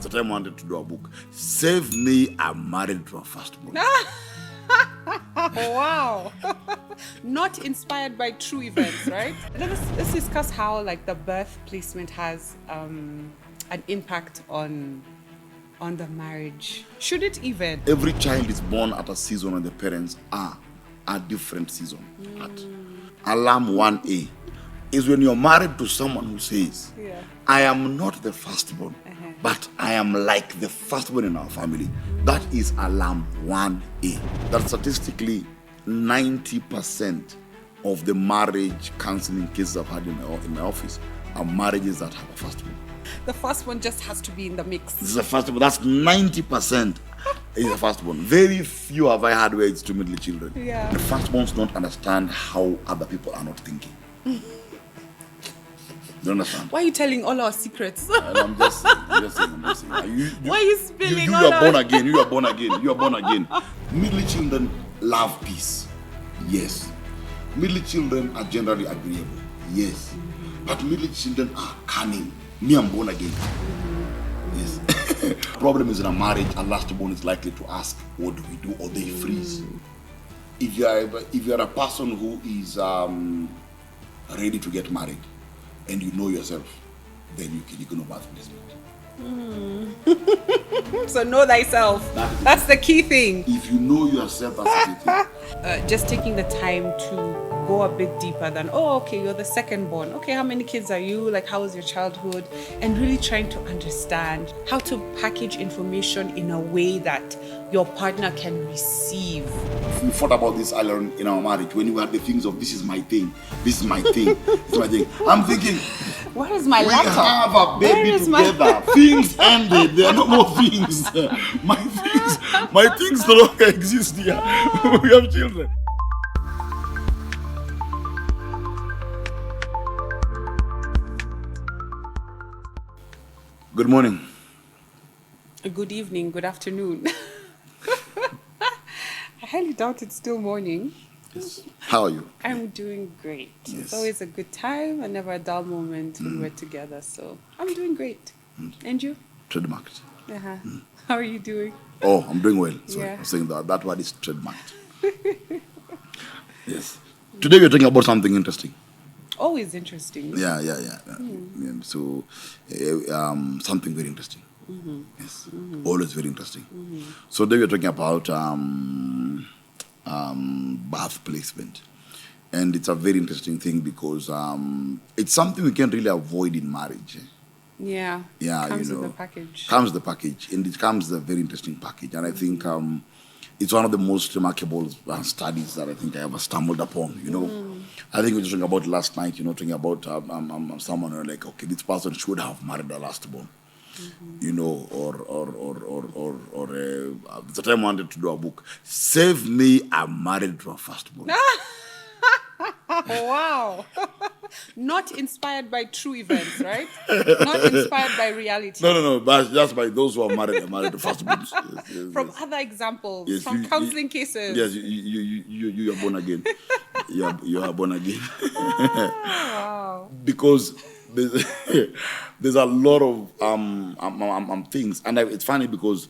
the time I wanted to do a book. Save me, I'm married to a firstborn. Wow. Not inspired by true events, right? Let's discuss how like the birth placement has an impact on the marriage. Should it even? Every child is born at a season when the parents are a different season. At alarm 1A is when you're married to someone who says, I am not the firstborn, but I am like the firstborn in our family. That is alarm 1A. That statistically 90% of the marriage counseling cases I've had in my office are marriages that have a firstborn. The first one just has to be in the mix. This is the firstborn. That's 90% is the firstborn. Very few have I had where it's two middle children. Yeah. The firstborns don't understand how other people are not thinking. You understand? Why are you telling all our secrets? I'm just saying. Why are you spilling you all are born again. You are born again. You are born again. Middle children love peace. Yes. Middle children are generally agreeable. Yes. But middle children are cunning. Me, I'm born again. Yes. Problem is in a marriage, a lastborn is likely to ask, what do we do? Or they freeze. If you are a person who is ready to get married, and you know yourself, then you can know birth placement. So know thyself. That's the key thing. If you know yourself, that's the key thing. Just taking the time to go a bit deeper than, oh, okay, you're the second born. Okay, how many kids are you? Like, how was your childhood? And really trying to understand how to package information in a way that your partner can receive. We thought about this earlier in our marriage when we had the things of this is my thing, this is my thing, this is my thing. I'm thinking, where is my we laptop? have a baby together. Things ended. There are no more things. My things no longer exist here. We have children. Good morning. Good evening, good afternoon. I highly doubt it's still morning. Yes. How are you? I'm doing great. Yes. It's always a good time and never a dull moment when we're together. So I'm doing great. And you? Trademarked. How are you doing? Oh, I'm doing well. Sorry, Yeah. I'm saying that word is trademarked. Yes. Today we're talking about something interesting. Always interesting. Yeah. So, something very interesting. Yes, always very interesting. So today we're talking about birth placement, and it's a very interesting thing because it's something we can't really avoid in marriage. Yeah. Comes with the package. Comes the package, and it comes a very interesting package, and I think it's one of the most remarkable studies that I think I ever stumbled upon. I think we were talking about it last night. Talking about someone who like, okay, this person should have married a lastborn. Or the time I wanted to do a book. Save me, I'm married to a firstborn. Wow. Not inspired by true events, right? Not inspired by reality. No, but just by those who are married to firstborns. Yes, From other examples, yes, from counseling cases. Yes, you are born again. You are born again. Wow. Because there's a lot of things, and it's funny because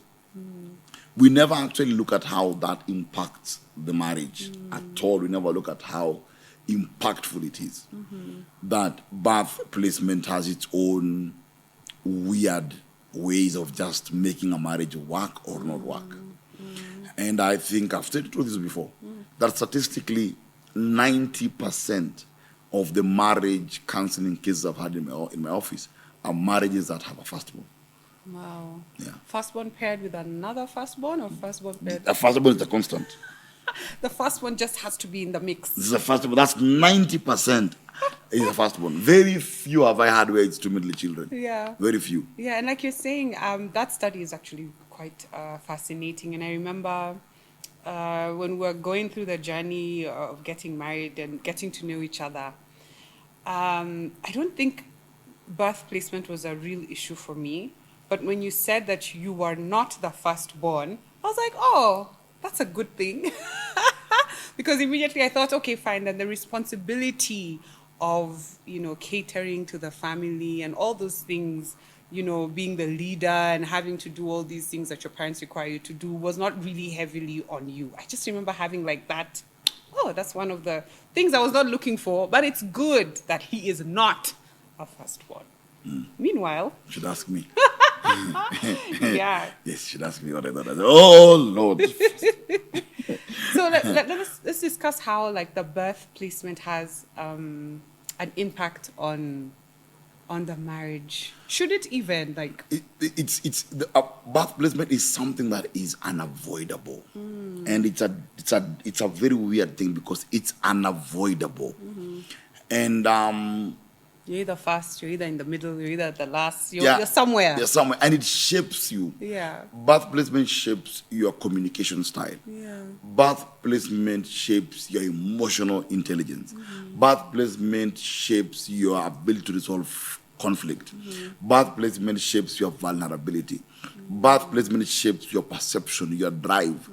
we never actually look at how that impacts the marriage at all. We never look at how impactful it is. That birth placement has its own weird ways of just making a marriage work or not work. And I think I've stated this before, that statistically 90% of the marriage counseling cases I've had in my office are marriages that have a firstborn. Wow. Yeah. Firstborn paired with another firstborn or firstborn paired? A firstborn is a constant. The first one just has to be in the mix. This is a firstborn. That's 90% is a firstborn. Very few have I had where it's two middle children. Yeah. Very few. Yeah, and like you're saying, that study is actually quite fascinating. And I remember when we were going through the journey of getting married and getting to know each other, I don't think birth placement was a real issue for me. But when you said that you were not the firstborn, I was like, oh, that's a good thing. Because immediately I thought, okay, fine, then the responsibility of, catering to the family and all those things you know, being the leader and having to do all these things that your parents require you to do was not really heavily on you. I just remember having like that, oh, that's one of the things I was not looking for, but it's good that he is not a firstborn. Meanwhile, You should ask me. yeah. Yes, you should ask me what I thought. Oh, Lord. So let's discuss how like the birth placement has an impact on the marriage. Should it even like? It's the birth placement is something that is unavoidable, and it's a very weird thing because it's unavoidable, and You're either first, you're either in the middle, you're either at the last, you're, yeah, you're somewhere. you're somewhere, and it shapes you. Yeah. Birth placement shapes your communication style. Yeah. Birth placement shapes your emotional intelligence. Birth placement shapes your ability to resolve conflict. Birth placement shapes your vulnerability. Birth placement shapes your perception, your drive.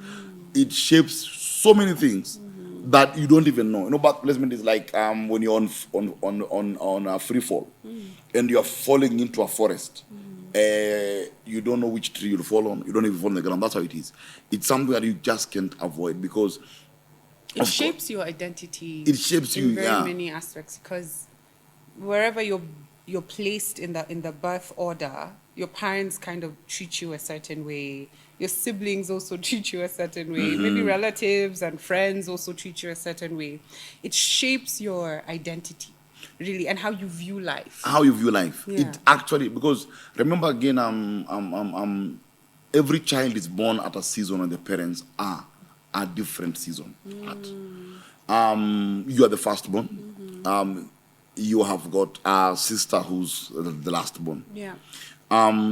It shapes so many things that you don't even know. You know, birth placement is like when you're on a free fall and you're falling into a forest. You don't know which tree you'll fall on. You don't even fall on the ground. That's how it is. It's something that you just can't avoid because It shapes your identity. It shapes you, in very yeah. many aspects because wherever you're placed in the birth order, your parents kind of treat you a certain way. Your siblings also treat you a certain way. Maybe relatives and friends also treat you a certain way. It shapes your identity, really, and how you view life. how you view life. Yeah. It actually, because remember again, every child is born at a season and the parents are a different season. You are the firstborn. You have got a sister who's the lastborn. Yeah.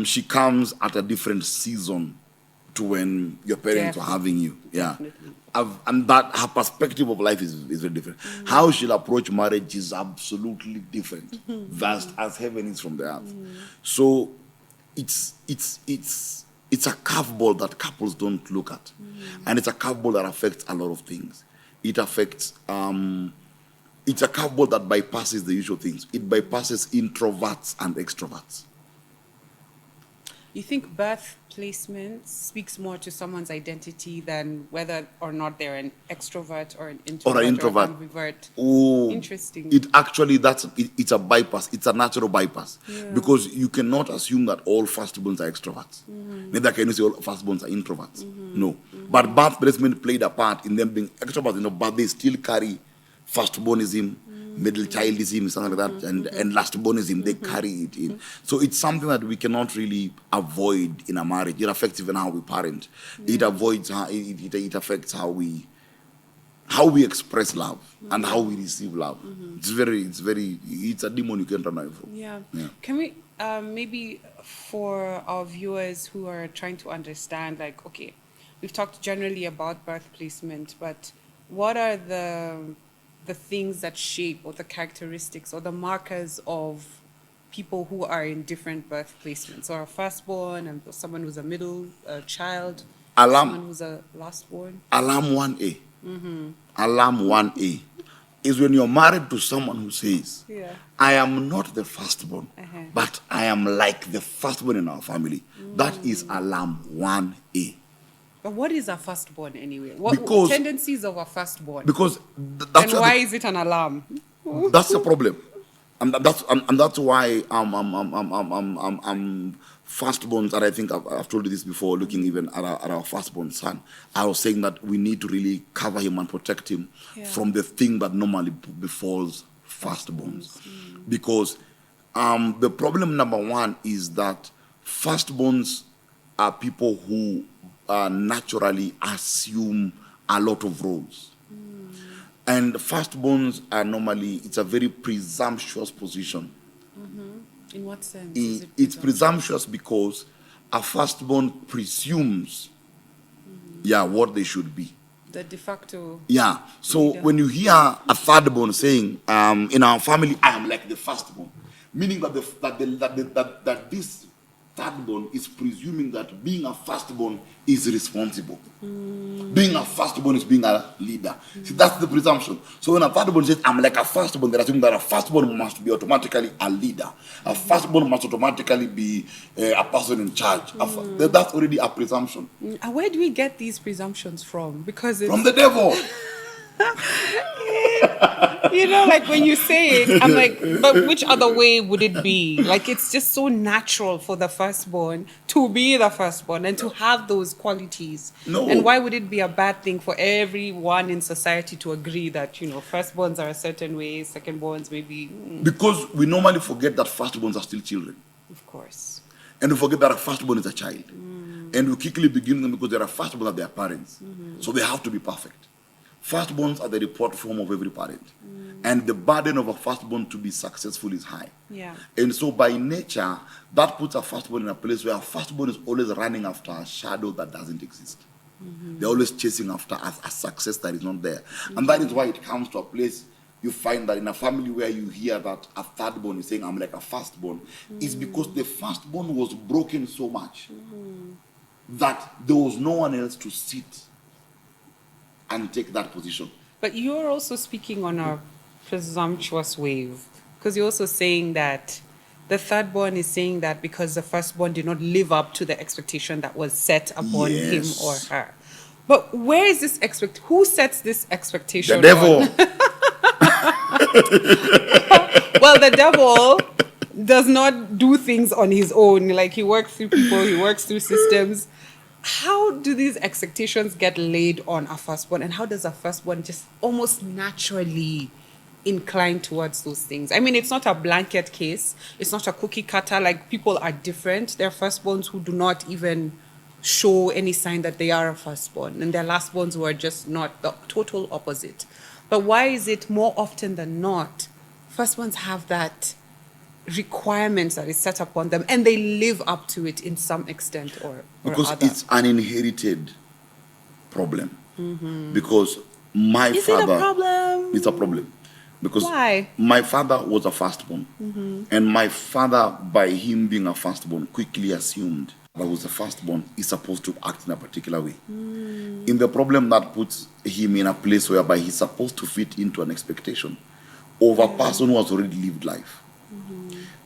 She comes at a different season to when your parents were having you. Yeah. Definitely. And that her perspective of life is very different. How she'll approach marriage is absolutely different. Vast as heaven is from the earth. So it's a curveball that couples don't look at. And it's a curveball that affects a lot of things. It affects it's a curveball that bypasses the usual things. It bypasses introverts and extroverts. You think birth placement speaks more to someone's identity than whether or not they're an extrovert or an introvert Or an introvert. an ambivert? Oh, Interesting. It actually it's a bypass. It's a natural bypass because you cannot assume that all firstborns are extroverts. Neither can you say all firstborns are introverts. No, but birth placement played a part in them being extroverts. You know, but they still carry firstbornism, middle childism, something like that, and lastbornism. They carry it in. So it's something that we cannot really avoid in a marriage. It affects even how we parent. It avoids how it affects how we express love and how we receive love. It's a demon you can't run away from. Yeah. Yeah. Can we maybe for our viewers who are trying to understand, like, okay, we've talked generally about birth placement, but what are the things that shape or the characteristics or the markers of people who are in different birth placements, or a firstborn and someone who's a middle child, someone who's a lastborn? Alarm 1A. Alarm 1A is when you're married to someone who says, I am not the firstborn, but I am like the firstborn in our family. That is alarm 1A. But what is a firstborn anyway? What Because- tendencies of a firstborn? Because And why is it an alarm? that's the problem, and that's why firstborns. And I think I've told you this before. Looking even at our firstborn son, I was saying that we need to really cover him and protect him from the thing that normally befalls firstborns, because the problem number one is that firstborns are people who naturally assume a lot of roles. And firstborns are normally, it's a very presumptuous position. In what sense? It's presumptuous because a firstborn presumes, what they should be. The de facto. Yeah. So when you hear a thirdborn saying, in our family, I am like the firstborn, meaning that this thirdborn is presuming that being a firstborn is responsible. Being a firstborn is being a leader. See, that's the presumption. So when a thirdborn says, I'm like a firstborn, they're assuming that a firstborn must be automatically a leader. A firstborn must automatically be a person in charge. That's already a presumption. And where do we get these presumptions from? Because it's... From the devil. You know, like when you say it, I'm like, but which other way would it be? Like, it's just so natural for the firstborn to be the firstborn and to have those qualities. No. And why would it be a bad thing for everyone in society to agree that, you know, firstborns are a certain way, secondborns maybe? Because we normally forget that firstborns are still children. Of course. And we forget that a firstborn is a child. And we quickly begin them because they are firstborn of their parents. So they have to be perfect. Firstborns are the report form of every parent. And the burden of a firstborn to be successful is high. Yeah. And so by nature, that puts a firstborn in a place where a firstborn is always running after a shadow that doesn't exist. They're always chasing after a success that is not there. And that is why it comes to a place you find that in a family where you hear that a thirdborn is saying, I'm like a firstborn, it's because the firstborn was broken so much that there was no one else to sit and take that position. But you're also speaking on a presumptuous wave, because you're also saying that the thirdborn is saying that because the firstborn did not live up to the expectation that was set upon him or her. But where is this who sets this expectation? The devil. Well, the devil does not do things on his own. Like, he works through people, he works through systems. How do these expectations get laid on a firstborn, and how does a firstborn just almost naturally incline towards those things? I mean, it's not a blanket case. It's not a cookie cutter. Like, people are different. There are firstborns who do not even show any sign that they are a firstborn, and there are lastborns who are just not, the total opposite. But why is it more often than not, firstborns have that requirements that is set upon them and they live up to it in some extent or because other? It's an inherited problem. Because my Is father... it a problem? It's a problem. Because Why? my father was a firstborn. And my father, by him being a firstborn, quickly assumed that was a firstborn is supposed to act in a particular way. In the problem that puts him in a place whereby he's supposed to fit into an expectation of a person who has already lived life.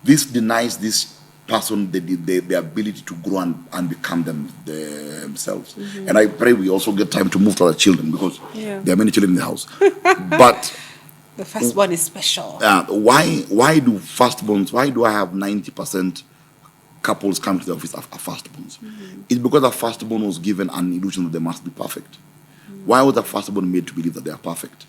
This denies this person the ability to grow and become themselves. And I pray we also get time to move to other children, because there are many children in the house. But the firstborn is special. why do I have 90% couples come to the office are firstborns? It's because a firstborn was given an illusion that they must be perfect. Why was a firstborn made to believe that they are perfect?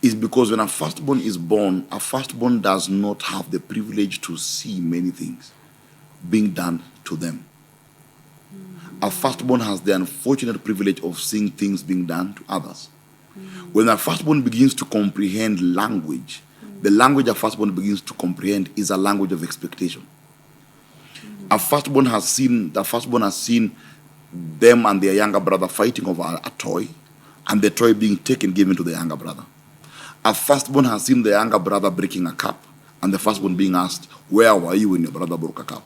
It's because when a firstborn is born, a firstborn does not have the privilege to see many things being done to them. A firstborn has the unfortunate privilege of seeing things being done to others. When a firstborn begins to comprehend language, the language a firstborn begins to comprehend is a language of expectation. A firstborn has seen them and their younger brother fighting over a toy, and the toy being given to the younger brother. A firstborn has seen the younger brother breaking a cup, and the firstborn being asked, where were you when your brother broke a cup?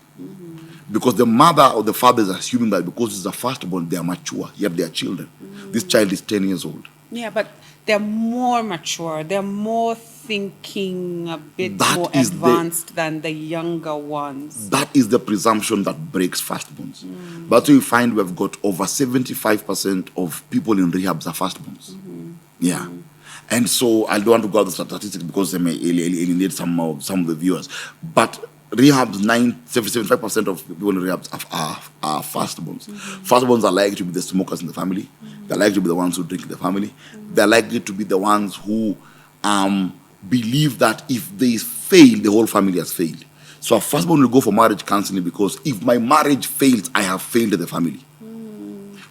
Because the mother or the father is assuming that because it's a firstborn, they are mature, yet they are children. This child is 10 years old. Yeah, but they're more mature. They're more thinking a bit more advanced than the younger ones. That is the presumption that breaks firstborns. But you find we've got over 75% of people in rehabs are firstborns. Yeah. And so I don't want to go out the statistics because they may alienate some of the viewers. But rehabs, 75% of people in rehabs are firstborns. Firstborns are likely to be the smokers in the family. They're likely to be the ones who drink in the family. They're likely to be the ones who believe that if they fail, the whole family has failed. So a firstborn will go for marriage counseling because if my marriage fails, I have failed the family.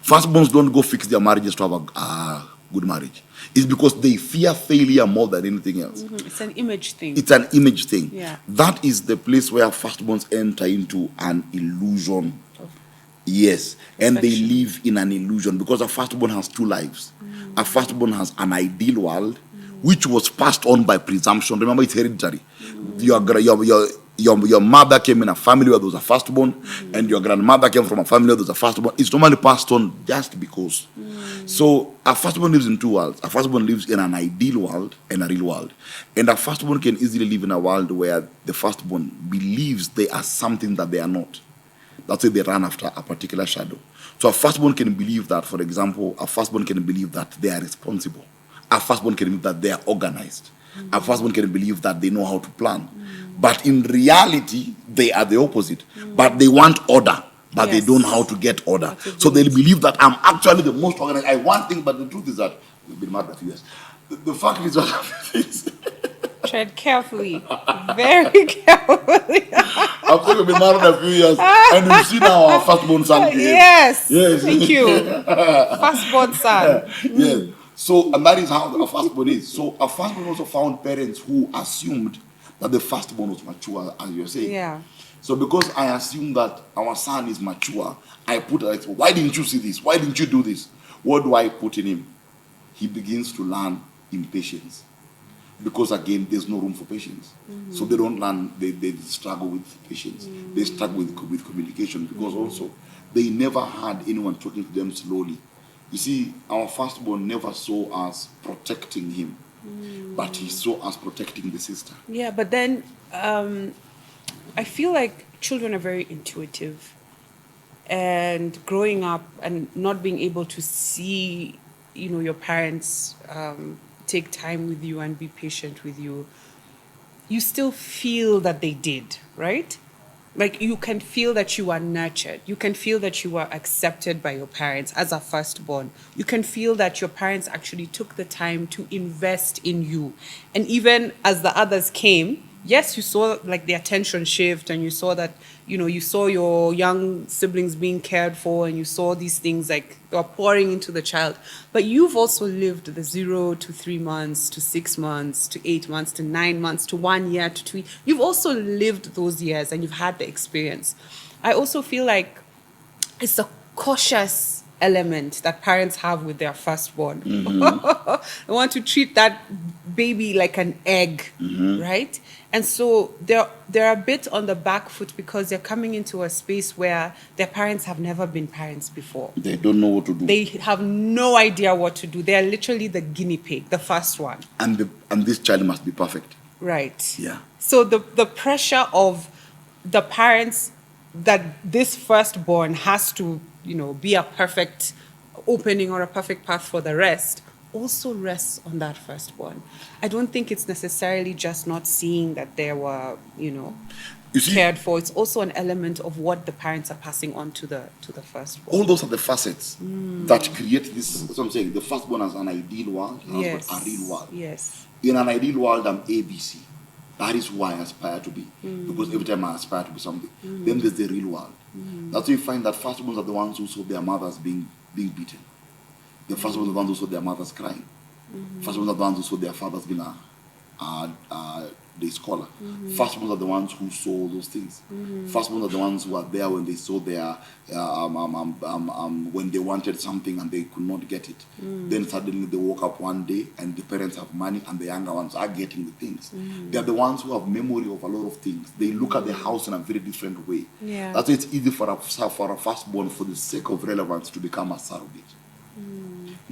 Firstborns don't go fix their marriages to have a good marriage. It's because they fear failure more than anything else. It's an image thing. It's an image thing. Yeah. That is the place where firstborns enter into an illusion. Yes. And they live in an illusion because a firstborn has two lives. A firstborn has an ideal world, which was passed on by presumption. Remember, it's hereditary. Your your mother came in a family where there was a firstborn, and your grandmother came from a family where there was a firstborn. It's normally passed on just because. So a firstborn lives in two worlds. A firstborn lives in an ideal world and a real world. And a firstborn can easily live in a world where the firstborn believes they are something that they are not. That's why they run after a particular shadow. So a firstborn can believe that, for example, a firstborn can believe that they are responsible. A firstborn can believe that they are organized. A firstborn can believe that they know how to plan. But in reality, they are the opposite. But they want order, but they don't know how to get order. So they'll believe that I'm actually the most organized. I want things, but the truth is that we've been married a few years. The fact is that Tread carefully, very carefully. I've still been married a few years, and you see now our firstborn son. Yes. Yes. Thank you. Firstborn son. Yes. So, and that is how a firstborn is. So, a firstborn also found parents who assumed that the firstborn was mature, as you're saying. Yeah. So, because I assume that our son is mature, I put like, why didn't you see this? Why didn't you do this? What do I put in him? He begins to learn impatience. Because again, there's no room for patience. So they don't learn, they struggle with patience. They struggle with communication because also they never had anyone talking to them slowly. You see, our firstborn never saw us protecting him, but he saw us protecting the sister. Yeah, but then I feel like children are very intuitive. And growing up and not being able to see, your parents take time with you and be patient with you, you still feel that they did, right? Like you can feel that you are nurtured. You can feel that you are accepted by your parents as a firstborn. You can feel that your parents actually took the time to invest in you. And even as the others came, yes, you saw like the attention shift and you saw that, you saw your young siblings being cared for and you saw these things like they were pouring into the child. But you've also lived the 0 to 3 months, to 6 months, to 8 months, to 9 months, to 1 year, to 2 years. You've also lived those years and you've had the experience. I also feel like it's a cautious element that parents have with their firstborn. They want to treat that baby like an egg, right? And so they're a bit on the back foot because they're coming into a space where their parents have never been parents before. They don't know what to do. They have no idea what to do. They're literally the guinea pig, the first one. And this child must be perfect. Right. Yeah. So the pressure of the parents that this firstborn has to, be a perfect opening or a perfect path for the rest also rests on that firstborn. I don't think it's necessarily just not seeing that they were, cared for. It's also an element of what the parents are passing on to the firstborn. All those are the facets that create this. That's what I'm saying. The firstborn has an ideal world, Yes. a real world. Yes. In an ideal world, I'm ABC. That is who I aspire to be. Because every time I aspire to be something, then there's the real world. That's why you find that firstborns are the ones who saw their mothers being beaten. The firstborns are the ones who saw their mothers crying. Firstborns are the ones who saw their fathers being the scholar. Firstborns are the ones who saw those things. Firstborns are the ones who are there when they saw their when they wanted something and they could not get it. Then suddenly they woke up one day and the parents have money and the younger ones are getting the things. They are the ones who have memory of a lot of things. They look at the house in a very different way. Yeah. That's why it's easy for a firstborn, for the sake of relevance, to become a surrogate.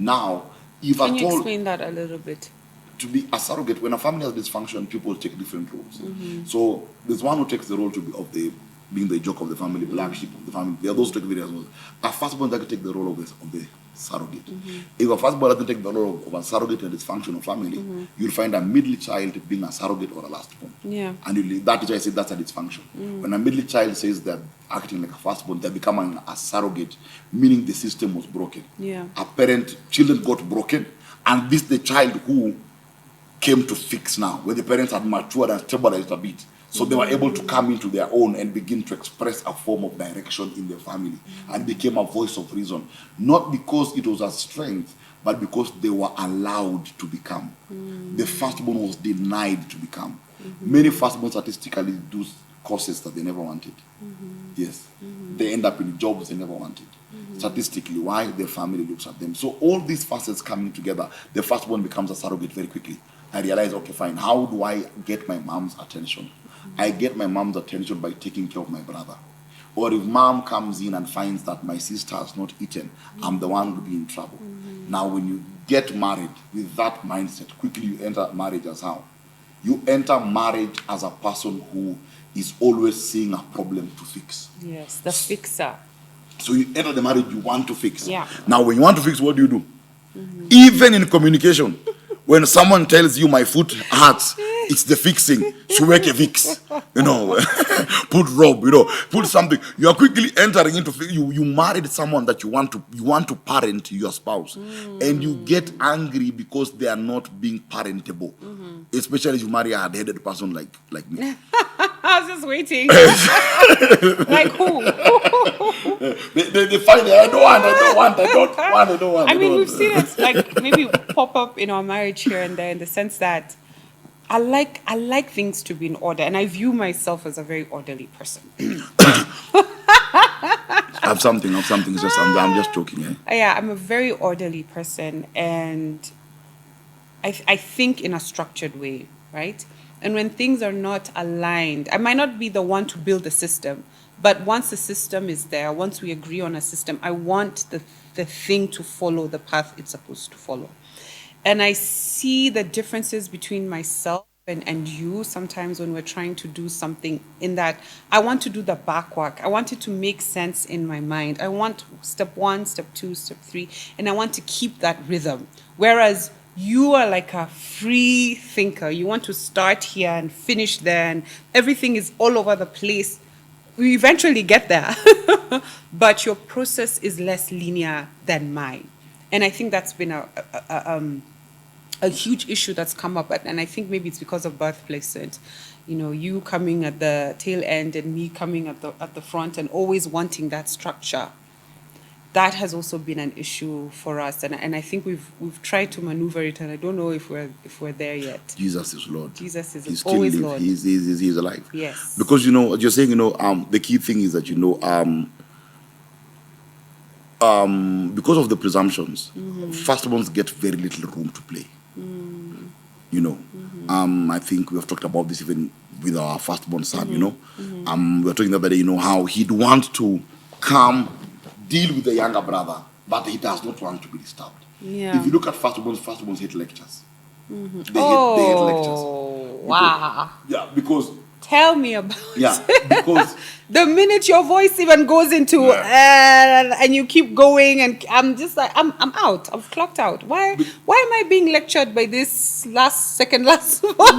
Now, if Can at you all explain that a little bit? to be a surrogate, when a family has dysfunction, people take different roles. So there's one who takes the role being the joke of the family, black sheep of the family. There are those who take various roles. A firstborn doesn't take the role of the surrogate. If a firstborn doesn't take the role of a surrogate in a dysfunctional family, you'll find a middle child being a surrogate or a lastborn. Yeah. And that is why I say that's a dysfunction. When a middle child says they're acting like a firstborn, they're becoming a surrogate, meaning the system was broken. Yeah. Children got broken, and this the child who came to fix now, when the parents had matured and stabilized a bit. So they were able to come into their own and begin to express a form of direction in their family and became a voice of reason. Not because it was a strength, but because they were allowed to become. The firstborn was denied to become. Many firstborn statistically do courses that they never wanted. Yes. They end up in jobs they never wanted. Statistically, why? Their family looks at them. So all these facets coming together, the firstborn becomes a surrogate very quickly. I realize, okay, fine, how do I get my mom's attention? I get my mom's attention by taking care of my brother. Or if mom comes in and finds that my sister has not eaten, I'm the one to be in trouble. Now, when you get married with that mindset, quickly you enter marriage as how? You enter marriage as a person who is always seeing a problem to fix. Yes, the fixer. So you enter the marriage you want to fix. Yeah. Now, when you want to fix, what do? Even in communication, when someone tells you my foot hurts, it's the fixing. So make a fix. Put rope, put something. You are quickly entering into you married someone that you want to parent your spouse. And you get angry because they are not being parentable. Especially if you marry a hard-headed person like me. I was just waiting. Like who? They find it. I don't want. I mean, we've seen it like maybe pop up in our marriage here and there, in the sense that I like things to be in order, and I view myself as a very orderly person. I have something. It's just I'm just joking. Yeah, I'm a very orderly person, and I think in a structured way, right? And when things are not aligned, I might not be the one to build the system, but once the system is there, once we agree on a system, I want the thing to follow the path it's supposed to follow. And I see the differences between myself and you sometimes when we're trying to do something, in that I want to do the back work. I want it to make sense in my mind. I want step 1, step 2, step 3, and I want to keep that rhythm. Whereas you are like a free thinker. You want to start here and finish there, and everything is all over the place. We eventually get there, but your process is less linear than mine. And I think that's been a huge issue that's come up, and I think maybe it's because of birthplace. You coming at the tail end and me coming at the front, and always wanting that structure. That has also been an issue for us, and I think we've tried to maneuver it, and I don't know if we're there yet. Jesus is Lord. Jesus is He's always still Lord. He's alive. Yes. Because what you're saying, the key thing is that because of the presumptions, firstborns get very little room to play. I think we have talked about this even with our firstborn son. We were talking the other day, how he'd want to come deal with the younger brother, but he does not want to be disturbed. Yeah. If you look at firstborns hate lectures. They hate lectures. Wow. Because Tell me about it. Because the minute your voice even goes into and you keep going, and I'm just like I'm out. I've clocked out. Why am I being lectured by this second last one?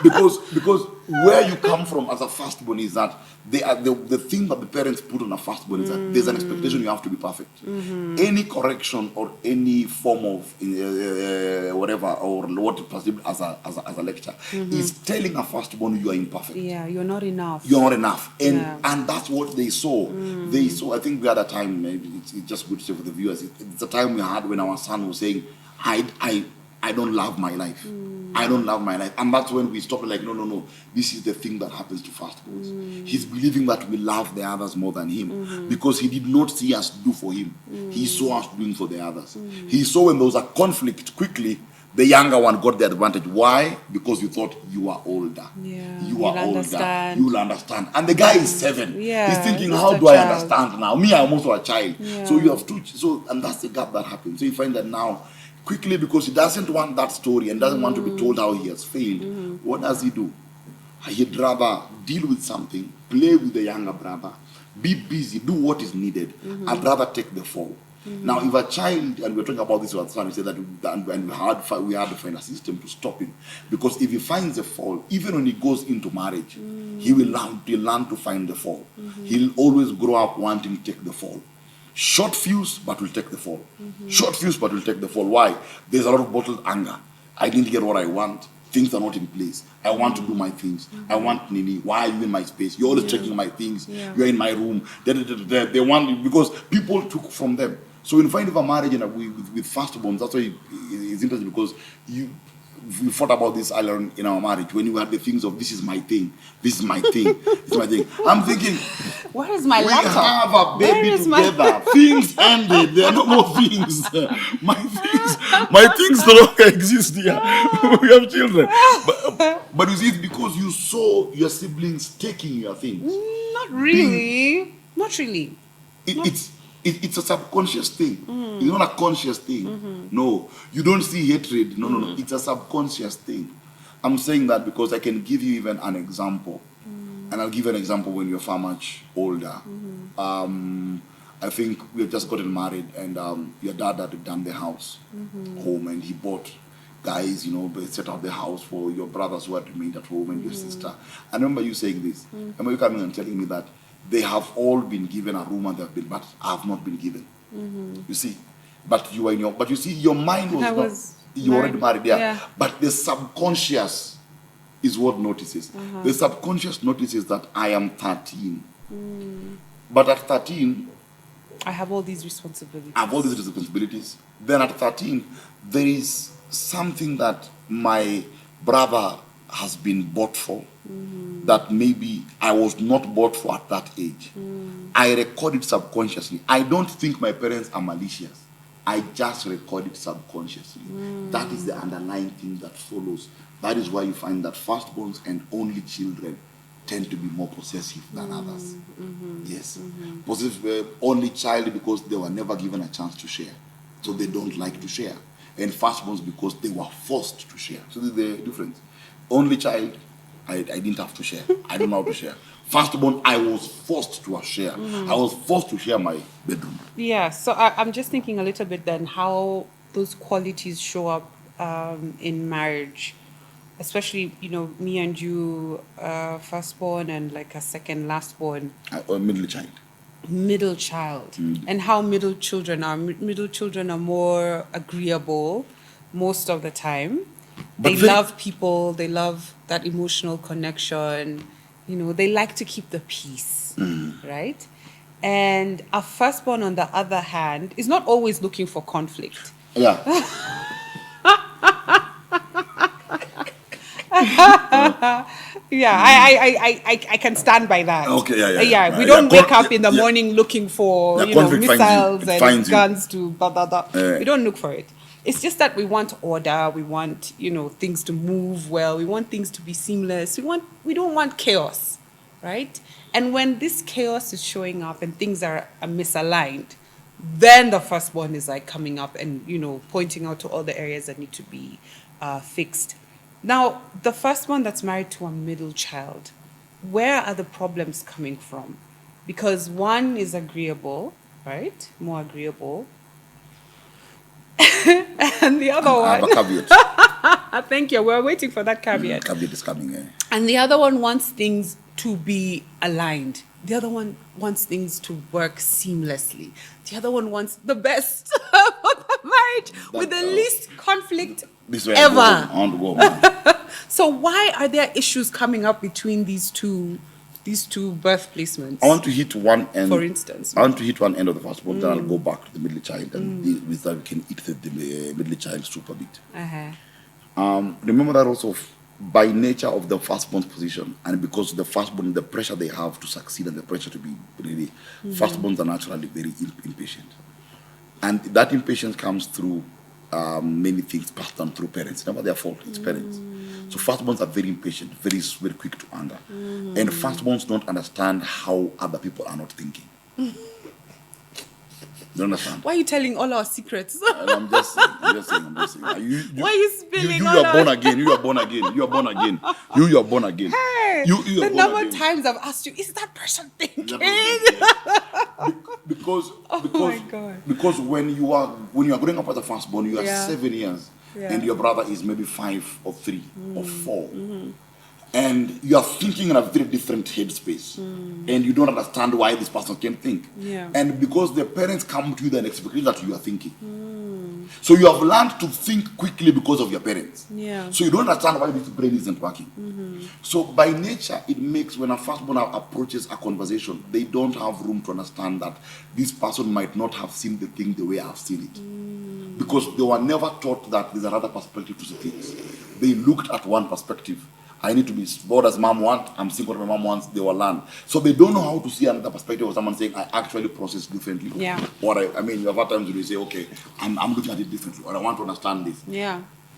Because where you come from as a firstborn is that the thing that the parents put on a firstborn is that there's an expectation you have to be perfect. Any correction or any form of whatever, or what is perceived as a lecture is telling a firstborn you are imperfect. Yeah, you're not enough. You're not enough, and that's what they saw. They saw. I think we had a time. Maybe it's just good to say for the viewers. It's a time we had when our son was saying, I don't love my life. I don't love my life. And that's when we stopped like, no. This is the thing that happens to firstborns. He's believing that we love the others more than him because he did not see us do for him. He saw us doing for the others. He saw when there was a conflict, quickly, the younger one got the advantage. Why? Because you thought you are older. Yeah, you are older. Understand. You will understand. And the guy is 7. Yeah, he's thinking, just how a do I child. understand now? Me, I'm also a child. Yeah. So you have to. And that's the gap that happens. So you find that now, quickly, because he doesn't want that story and doesn't want to be told how he has failed, what does he do? He'd rather deal with something, play with the younger brother, be busy, do what is needed. I'd rather take the fall. Now, if a child, and we're talking about this with our son, we said that we had to find a system to stop him. Because if he finds a fall, even when he goes into marriage, he will learn to find the fall. He'll always grow up wanting to take the fall. Short fuse, but will take the fall. Short fuse, but will take the fall. Why? There's a lot of bottled anger. I didn't get what I want. Things are not in place. I want to do my things. I want Nini. Why are you in my space? You're always checking my things. You're in my room. They want, because people took from them. So when you find a marriage with firstborns, that's why it's interesting, because we thought about this earlier in our marriage, when you had the things of this is my thing, this is my thing, this is my thing. I'm thinking, where is my we laptop? have a baby together. Things ended. There are no more things. My things no longer exist here. We have children. But you see, it's because you saw your siblings taking your things. Not really. Not really. It's a subconscious thing. It's not a conscious thing. No, you don't see hatred. No. It's a subconscious thing. I'm saying that because I can give you even an example, and I'll give you an example when you're far much older. I think we had just gotten married, and your dad had done the house home, and he bought guys, they set out the house for your brothers who had remained at home and your sister. I remember you saying this. I remember you coming and telling me that they have all been given a room and but I have not been given. You see, but you were but you see, your mind was you already married, yeah. But the subconscious is what notices. The subconscious notices that I am 13. But at 13, I have all these responsibilities. Then at 13, there is something that my brother has been bought for that maybe I was not bought for at that age. I record it subconsciously. I don't think my parents are malicious. I just record it subconsciously. That is the underlying thing that follows. That is why you find that firstborns and only children tend to be more possessive than others. Yes. Possessive, only child because they were never given a chance to share. So they don't like to share. And firstborns because they were forced to share. So this is the difference. Only child, I didn't have to share. I don't know how to share. Firstborn, I was forced to share. I was forced to share my bedroom. Yeah, so I'm just thinking a little bit then how those qualities show up in marriage. Especially, me and you, firstborn and like a second lastborn. Or middle child. Middle child. And how middle children are. Middle children are more agreeable most of the time. They love people. They love that emotional connection. They like to keep the peace, right? And a firstborn, on the other hand, is not always looking for conflict. Yeah. Yeah, I can stand by that. Okay, yeah. We don't wake up in the morning looking for missiles and guns to blah blah blah. We don't look for it. It's just that we want order. We want things to move well. We want things to be seamless. We don't want chaos, right? And when this chaos is showing up and things are misaligned, then the firstborn is like coming up and pointing out to all the areas that need to be fixed. Now, the first one that's married to a middle child, where are the problems coming from? Because one is agreeable, right? More agreeable. And the other one... I have a caveat. Thank you. We're waiting for that caveat. Caveat is coming. And the other one wants things to be aligned. The other one wants things to work seamlessly. The other one wants the best for the marriage with the least conflict ever. I want to go, man. So why are there issues coming up between these two birth placements? I want to hit one end. For instance. I want to hit one end of the firstborn, then I'll go back to the middle child, and with that we can eat the middle child super bit. Remember that also by nature of the firstborn's position, and because the firstborn, the pressure they have to succeed and the pressure to be really, firstborns are naturally very impatient. And that impatience comes through many things passed down through parents. It's never their fault, it's parents. So firstborns are very impatient, very, very quick to anger. And firstborns don't understand how other people are not thinking. You understand? Why are you telling all our secrets? I'm just saying. Why are you spilling you are born again. You are born again. You are born again. You are born again. Hey, the number of times I've asked you, is that person thinking? Because my God. Because when you are growing up as a firstborn, you are 7 years, and your brother is maybe 5 or 3 or 4. And you are thinking in a very different headspace, and you don't understand why this person can think. And because the parents come to you with an expectation that you are thinking, so you have learned to think quickly because of your parents. So you don't understand why this brain isn't working. So by nature, it makes when a firstborn approaches a conversation, they don't have room to understand that this person might not have seen the thing the way I have seen it, because they were never taught that there's another perspective to see things. They looked at one perspective. I need to be bored as mom wants. I'm seeing what my mom wants. They will learn. So they don't know how to see another perspective of someone saying, I actually process differently. Or I mean, you have had times when you say, okay, I'm looking at it differently, or I want to understand this.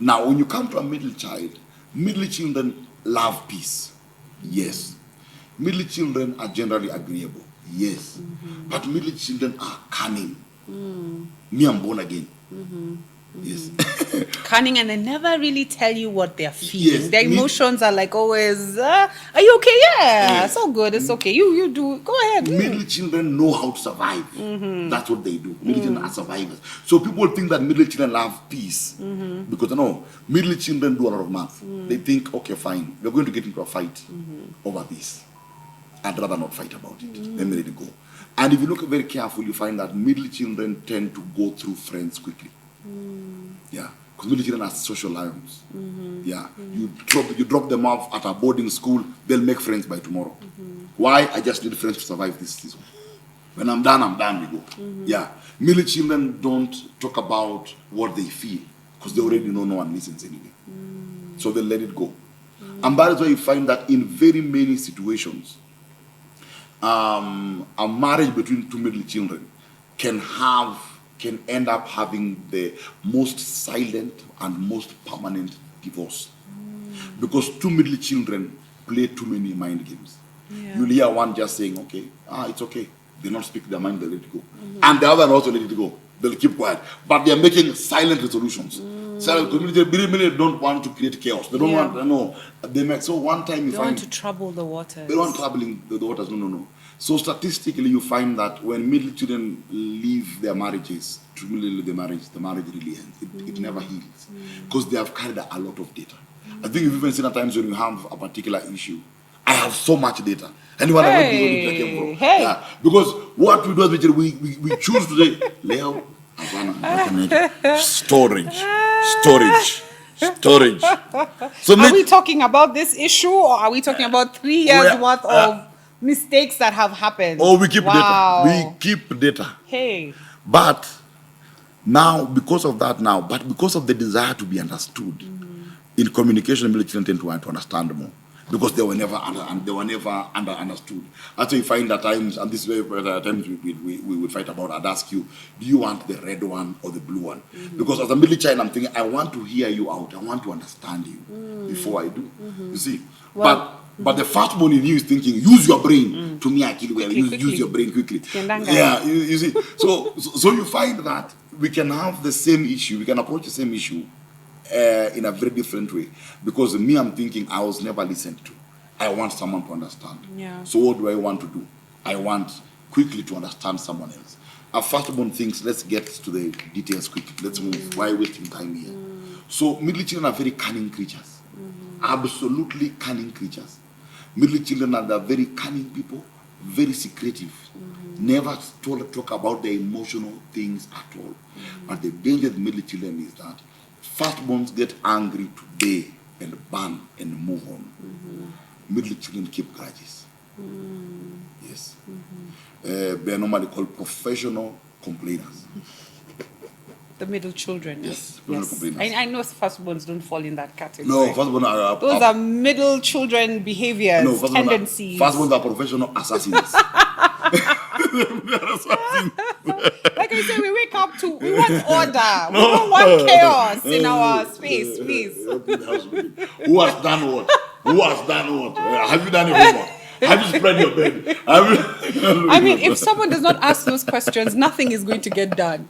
Now, when you come to a middle child, middle children love peace. Yes. Middle children are generally agreeable. Yes. But middle children are cunning. Me, I'm born again. Yes. Cunning, and they never really tell you what they're feeling. Yes, Their emotions are like always, are you okay? Yeah, it's all good. It's okay. You do. Go ahead. Middle children know how to survive. That's what they do. Middle children are survivors. So people think that middle children love peace. Because no, middle children do a lot of math. They think, okay, fine, we're going to get into a fight over this. I'd rather not fight about it. Let me let it go. And if you look very carefully, you find that middle children tend to go through friends quickly. Yeah. Because middle children are social lions. Yeah. You drop them off at a boarding school, they'll make friends by tomorrow. Why? I just need friends to survive this season. When I'm done, we go. Yeah. Middle children don't talk about what they feel because they already know no one listens anyway. So they let it go. And that is why you find that in very many situations, a marriage between two middle children can end up having the most silent and most permanent divorce. Because two middle children play too many mind games. Yeah. You'll hear one just saying, okay, it's okay. They don't speak their mind, they let it go. And the other also let it go. They'll keep quiet. But they're making silent resolutions. Silent, they really don't want to create chaos. They don't want, no. So one time you They find... want to trouble the waters. They don't want troubling the waters, no. So statistically, you find that when middle children leave their marriages, truly leave the marriage really ends. It never heals. Because they have carried a lot of data. I think you've even seen at times when you have a particular issue, I have so much data. Anyone where data came from. Hey. Yeah. Because what we do as we choose to say, Leo, storage. So are we talking about this issue, or are we talking about 3 years worth of mistakes that have happened? Oh, we keep data. We keep data. Hey. But now, because of that but because of the desire to be understood, in communication, middle children tend to understand more. Because they were never understood. That's why you find at times, and this is where at times we would fight about. I'd ask you, do you want the red one or the blue one? Because as a middle child, I'm thinking, I want to hear you out. I want to understand you before I do. You see, well, but the firstborn in you is thinking, use your brain. To me, I kill well. Use your brain quickly. Yeah, you see. So you find that we can have the same issue. We can approach the same issue in a very different way. Because me, I'm thinking I was never listened to. I want someone to understand. Yeah. So what do I want to do? I want quickly to understand someone else. Our firstborn thinks, let's get to the details quickly. Let's move. Why wasting time here? So middle children are very cunning creatures. Absolutely cunning creatures. Middle children are very cunning people, very secretive. Never talk about the emotional things at all. But the danger of middle children is that firstborns get angry today and burn and move on. Middle children keep grudges. Yes. They are normally called professional complainers. The middle children. Yes. I know firstborns don't fall in that category. No, firstborn are... Those are middle children behaviors, no, tendencies. Firstborns are professional assassins. Like I said, we wake up to, we want order. We don't want chaos in our space, please. Who has done what? Have you done your homework? Have you spread your bed? I mean, if someone does not ask those questions, nothing is going to get done.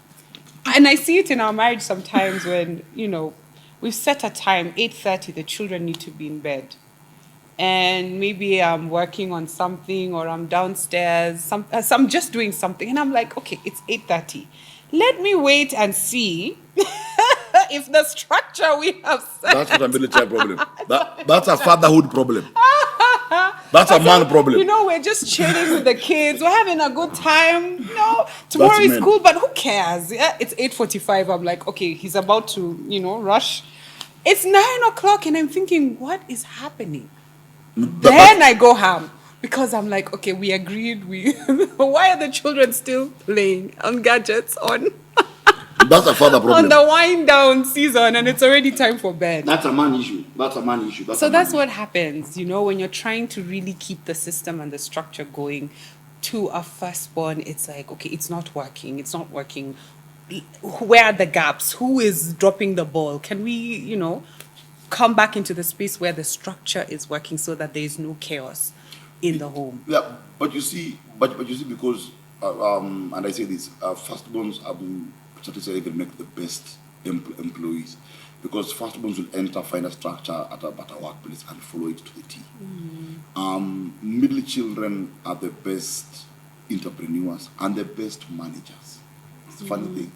And I see it in our marriage sometimes when, we've set a time, 8:30, the children need to be in bed. And maybe I'm working on something or I'm downstairs, I'm just doing something. And I'm like, okay, it's 8:30. Let me wait and see if the structure we have set. That's not a military problem. That's a fatherhood problem. That's a man problem. We're just chilling with the kids. We're having a good time. Tomorrow is cool, but who cares? Yeah, it's 8:45. I'm like, okay, he's about to, rush. It's 9:00 and I'm thinking, what is happening? Then I go ham because I'm like, okay, we agreed. Why are the children still playing on gadgets That's a father problem. on the wind down season, and it's already time for bed? That's a man issue. So that's what happens, when you're trying to really keep the system and the structure going. To a firstborn, it's like, okay, it's not working. Where are the gaps? Who is dropping the ball? Can we, come back into the space where the structure is working so that there is no chaos in the home. Yeah, but you see, because, and I say this, firstborns have been statistically they make the best employees, because firstborns will enter, find a structure at a workplace and follow it to the T. Middle children are the best entrepreneurs and the best managers. It's a funny thing,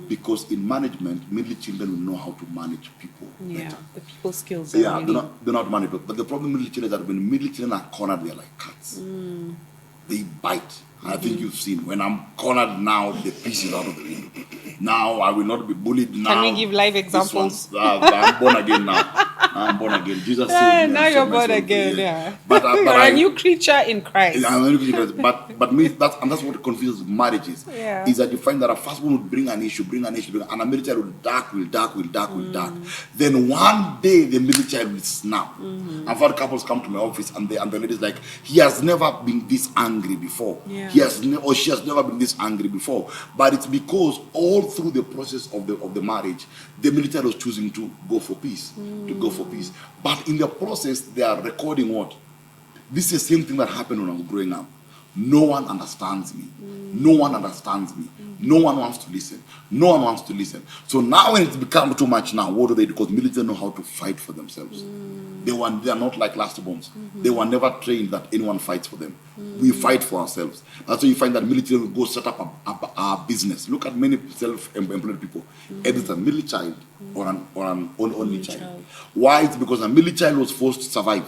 because in management, middle children will know how to manage people better. The people skills. Yeah, really... they're not managed. But the problem with middle children is that when middle children are cornered, they're like cats. They bite. I think you've seen, when I'm cornered now, the piece is out of the window. Now I will not be bullied now. Can we give live examples? I'm born again now. I'm born again. Jesus saved me. Now you're born again, yeah. But you're a new creature in Christ. I'm a new creature in Christ. But me, that's what confuses marriages. Yeah. Is that you find that a firstborn would bring an issue, and a middle child will dark. Then one day the middle child will snap. I've had couples come to my office and the lady's like, he has never been this angry before. Yeah. He has or she has never been this angry before. But it's because all through the process of the marriage, the middle child was choosing to go for peace. But in the process, they are recording what? This is the same thing that happened when I was growing up. No one understands me. No one understands me. No one wants to listen. No one wants to listen. So now when it's become too much now, what do they do? Because military know how to fight for themselves. They are not like lastborns. They were never trained that anyone fights for them. We fight for ourselves. That's why you find that military will go set up a business. Look at many self-employed people. Either it's a middle child or an only child. Why? It's because a middle child was forced to survive.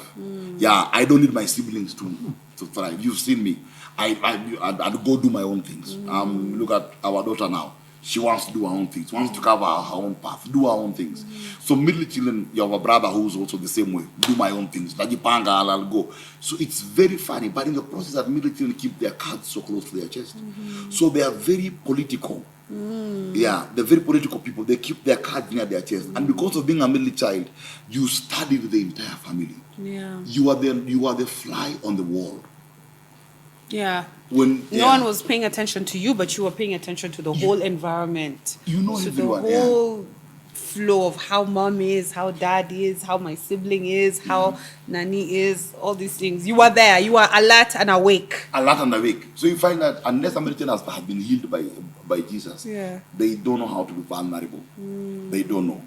Yeah, I don't need my siblings to thrive. You've seen me. I'd go do my own things. Look at our daughter now. She wants to do her own things, wants to cover her own path, do her own things. So middle children, you have a brother who's also the same way. Do my own things. Najipanga, I'll go. So it's very funny. But in the process that middle children keep their cards so close to their chest. So they are very political. Yeah, they're very political people. They keep their cards near their chest. And because of being a middle child, you studied the entire family. Yeah. You are the fly on the wall. Yeah. No one was paying attention to you, but you were paying attention to the whole environment. You know everyone. The whole flow of how mom is, how dad is, how my sibling is, how Nani is, all these things. You were there. You were alert and awake. Alert and awake. So you find that unless Americans have been healed by Jesus, they don't know how to be vulnerable. They don't know.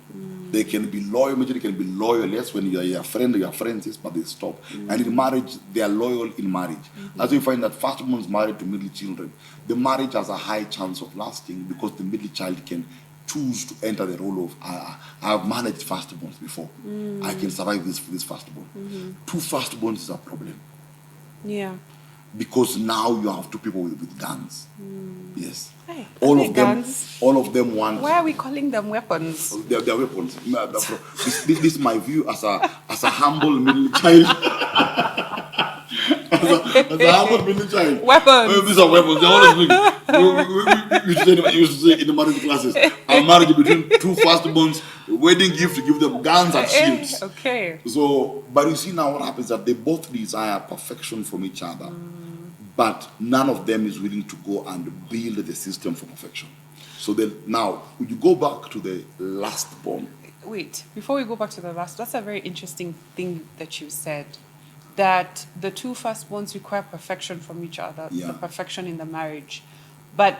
They can be loyal, majority can be loyal, yes, when you are your friend or your friends, yes, but they stop. And in marriage, they are loyal in marriage. That's why you find that firstborn is married to middle children. The marriage has a high chance of lasting because the middle child can choose to enter the role of, I have managed firstborns before. I can survive this firstborn. Two firstborns is a problem. Yeah. Because now you have two people with guns. Yes. Hey, all of them want. Why are we calling them weapons? They're weapons. This is my view as a humble middle child. as a humble middle child. Weapons. These are weapons. They're always we used to say in the marriage classes, a marriage between two firstborns, wedding gift to give them guns and shields. Okay. So, but you see now what happens that they both desire perfection from each other. But none of them is willing to go and build the system for perfection. So now, when you go back to the last born. Wait, before we go back to the last, that's a very interesting thing that you said. That the two firstborns require perfection from each other, the perfection in the marriage. But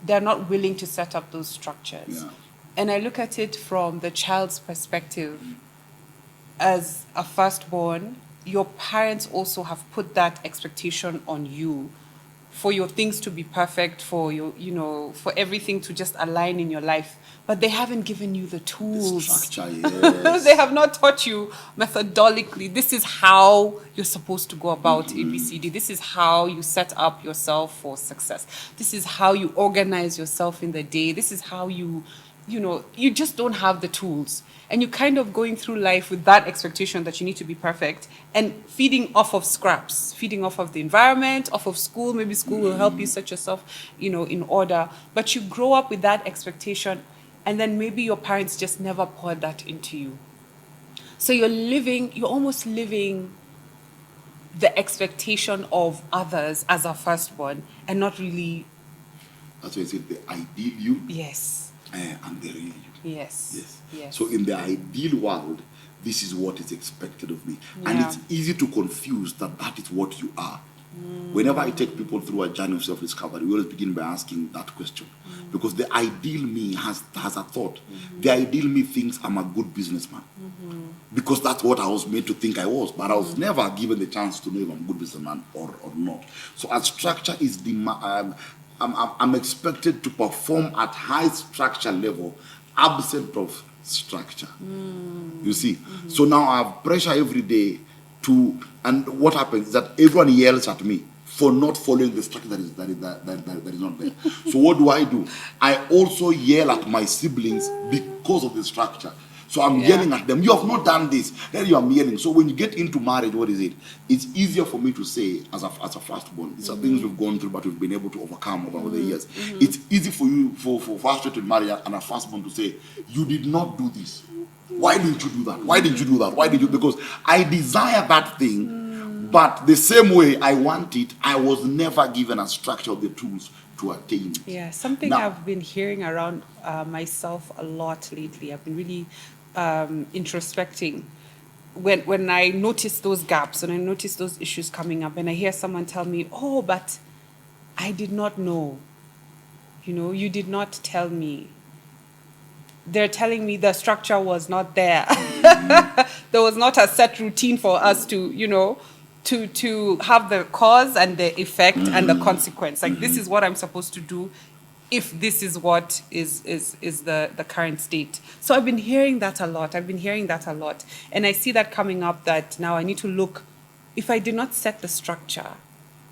they're not willing to set up those structures. Yeah. And I look at it from the child's perspective. As a firstborn, your parents also have put that expectation on you for your things to be perfect, for your, for everything to just align in your life. But they haven't given you the tools. The structure, yes. They have not taught you methodologically. This is how you're supposed to go about ABCD. This is how you set up yourself for success. This is how you organize yourself in the day. This is how you just don't have the tools. And you're kind of going through life with that expectation that you need to be perfect and feeding off of scraps, feeding off of the environment, off of school. Maybe school will help you set yourself, in order. But you grow up with that expectation, and then maybe your parents just never poured that into you. So you're almost living the expectation of others as a firstborn and not really. That's why I said the ideal you. Yes. And the real you. Yes. So in the ideal world, this is what is expected of me. And it's easy to confuse that is what you are. Whenever I take people through a journey of self-discovery, we always begin by asking that question. Because the ideal me has a thought. The ideal me thinks I'm a good businessman. Because that's what I was made to think I was. But I was never given the chance to know if I'm a good businessman or not. So a structure is I'm expected to perform at high structure level, absent of structure. You see? So now I have pressure every day and what happens is that everyone yells at me for not following the structure that is not there. So what do? I also yell at my siblings because of the structure. So I'm yelling at them. You have not done this. Then you are yelling. So when you get into marriage, what is it? It's easier for me to say as a firstborn. These are things we've gone through, but we've been able to overcome over the years. It's easy for you, for frustrated marriage and a firstborn to say, you did not do this. Why didn't you do that? Why didn't you do that? Why did you? Because I desire that thing, but the same way I want it, I was never given a structure of the tools to attain it. Yeah, something now, I've been hearing around myself a lot lately. I've been really introspecting when I notice those gaps and I notice those issues coming up, and I hear someone tell me, "Oh, but I did not know. You did not tell me." They're telling me the structure was not there. There was not a set routine for us to to have the cause and the effect and the consequence. Like, this is what I'm supposed to do if this is what is the current state. So I've been hearing that a lot. And I see that coming up, that now I need to look, if I did not set the structure,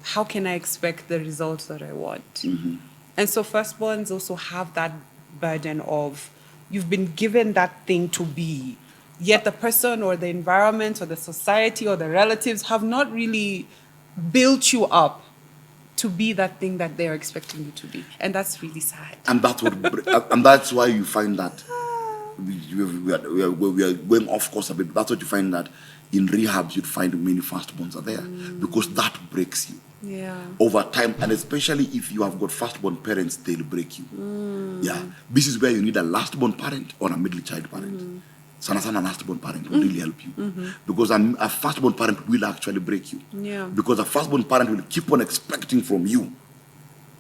how can I expect the results that I want? And so firstborns also have that burden of, you've been given that thing to be, yet the person or the environment or the society or the relatives have not really built you up to be that thing that they're expecting you to be. And that's really sad. And that's why you find that we are going off course a bit. That's what you find, that in rehabs you'd find many firstborns are there, because that breaks you. Over time, and especially if you have got firstborn parents, they'll break you. This is where you need a lastborn parent or a middle child parent. Sana a lastborn parent will really help you, because a firstborn parent will actually break you. Because a firstborn parent will keep on expecting from you.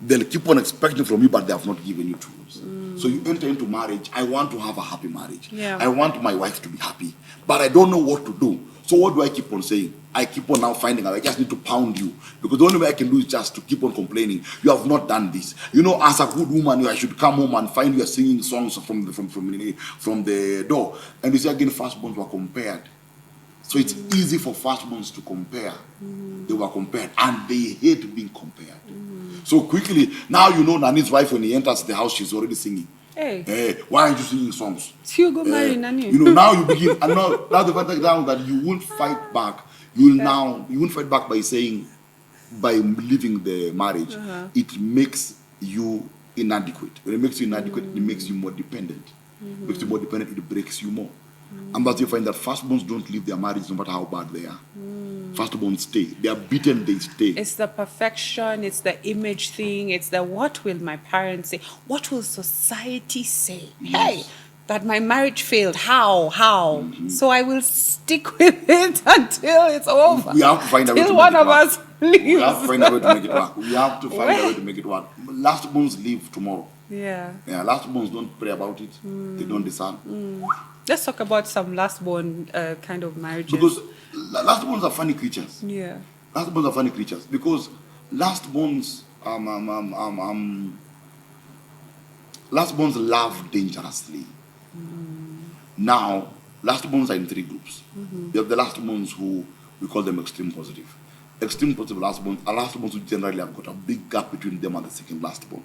They'll keep on expecting from you, but they have not given you tools. So you enter into marriage. I want to have a happy marriage. I want my wife to be happy, but I don't know what to do. So what do I keep on saying? I keep on now finding out. I just need to pound you, because the only way I can do is just to keep on complaining. You have not done this. As a good woman, I should come home and find you singing songs from the door. And you see again, firstborns were compared. So it's easy for firstborns to compare. They were compared, and they hate being compared. So quickly, now Nani's wife, when he enters the house, she's already singing. Hey, why aren't you singing songs? You go marry Nani. Now you begin, and now the fact down that you won't fight back. You won't fight back by saying, by leaving the marriage, it makes you inadequate. When it makes you inadequate, it makes you more dependent. It makes you more dependent, it breaks you more. And that's you find that firstborns don't leave their marriage no matter how bad they are. Firstborns stay. They are beaten, they stay. It's the perfection, it's the image thing, it's the what will my parents say? What will society say? Hey, that my marriage failed. How? So I will stick with it until it's over. We have to find a way to make it work. Till one of us leaves. We have to find a way to make it work. We have to find a way to make it work. Lastborns leave tomorrow. Lastborns don't pray about it. They don't discern. Let's talk about some lastborn kind of marriages. Because lastborns are funny creatures. Lastborns are funny creatures because lastborns lastborns love dangerously. Now, lastborns are in three groups. You have the lastborns who we call them extreme positive. Extreme positive lastborns are lastborns who generally have got a big gap between them and the second lastborn.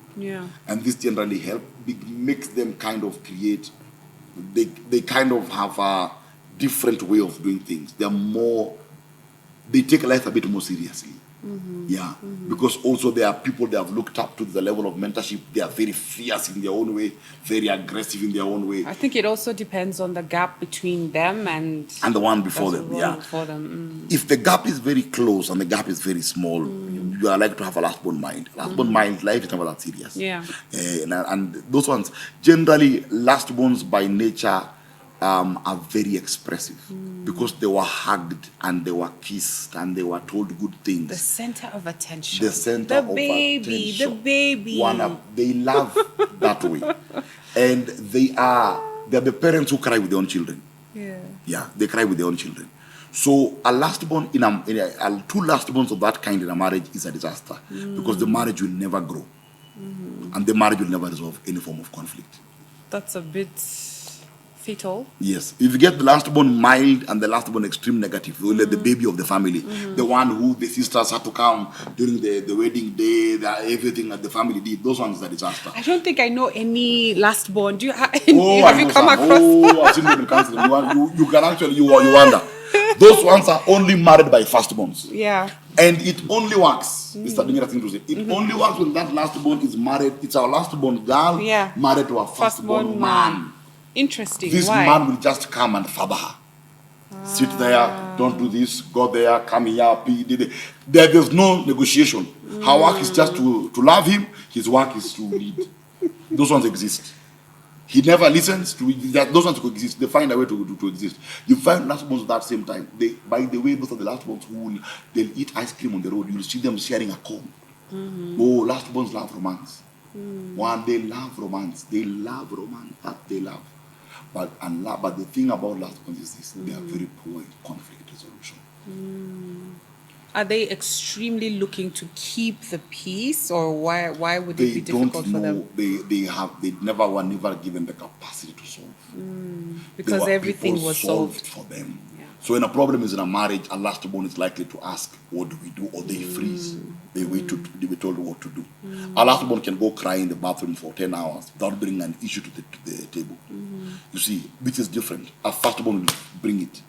And this generally makes them kind of create. They kind of have a different way of doing things. They take life a bit more seriously. Because also there are people they have looked up to the level of mentorship. They are very fierce in their own way, very aggressive in their own way. I think it also depends on the gap between them and the one before them. If the gap is very close and the gap is very small, you are like to have a lastborn mind. Lastborn mind, life is never that serious. And those ones, generally, lastborns by nature are very expressive because they were hugged and they were kissed and they were told good things. The center of attention. The center of baby, attention. the baby. They love that way. And they're the parents who cry with their own children. Yeah, they cry with their own children. So a lastborn two lastborns of that kind in a marriage is a disaster because the marriage will never grow. And the marriage will never resolve any form of conflict. That's a bit fatal. Yes. If you get the lastborn mild and the lastborn extreme negative, you will let the baby of the family, the one who the sisters had to come during the wedding day, everything that the family did, those ones are a disaster. I don't think I know any lastborn. Do you have you come across? I've seen them in counseling. You can actually, you wonder. Those ones are only married by firstborns. Yeah. And it only works. Mr. Dingra thing to say. It only works when that lastborn is married. It's our lastborn girl married to a firstborn man. Interesting. This Why? man will just come and father her. Sit there, don't do this, go there, come here, there's no negotiation. Her work is just to love him, his work is to lead. Those ones exist. He never listens to that. Those ones coexist. They find a way to exist. You find last ones at that same time. By the way, those are the last ones they'll eat ice cream on the road. You'll see them sharing a cone. Oh, last ones love romance. One, they love romance. They love romance. That they love. But the thing about last ones is this: they are very poor in conflict resolution. Are they extremely looking to keep the peace, or why would it be difficult for them? They never were never given the capacity to solve. Because everything was solved for them. Yeah. So when a problem is in a marriage, a lastborn is likely to ask, "What do we do?" Or they freeze. They wait to be told what to do. A lastborn can go cry in the bathroom for 10 hours without bringing an issue to the table. You see, which is different. A firstborn will bring it.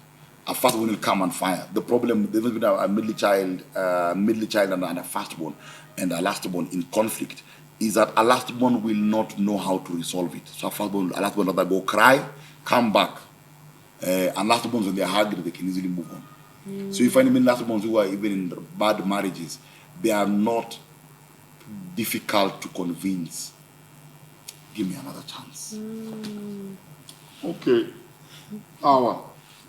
A firstborn will come and fire. The problem, there's been a middle child and a firstborn and a lastborn in conflict is that a lastborn will not know how to resolve it. So a lastborn rather go cry, come back. And lastborns, when they're hungry, they can easily move on. So you find many lastborns who are even in bad marriages, they are not difficult to convince. Give me another chance. Okay.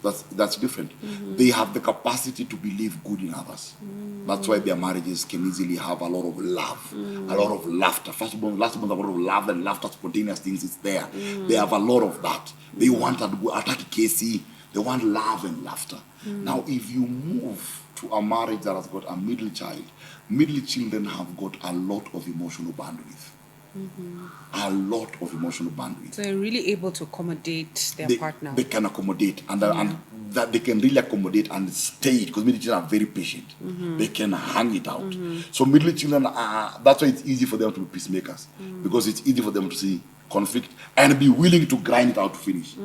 That's different. They have the capacity to believe good in others. That's why their marriages can easily have a lot of love, a lot of laughter. Firstborn, lastborn have a lot of love and laughter, spontaneous things. It's there. They have a lot of that. They want to attack Casey. They want love and laughter. Now, if you move to a marriage that has got a middle children have got a lot of emotional bandwidth. A lot of emotional bandwidth. So they're really able to accommodate their partner. They can accommodate and that they can really accommodate and stay because middle children are very patient. They can hang it out. So middle children that's why it's easy for them to be peacemakers because it's easy for them to see conflict and be willing to grind it out to finish.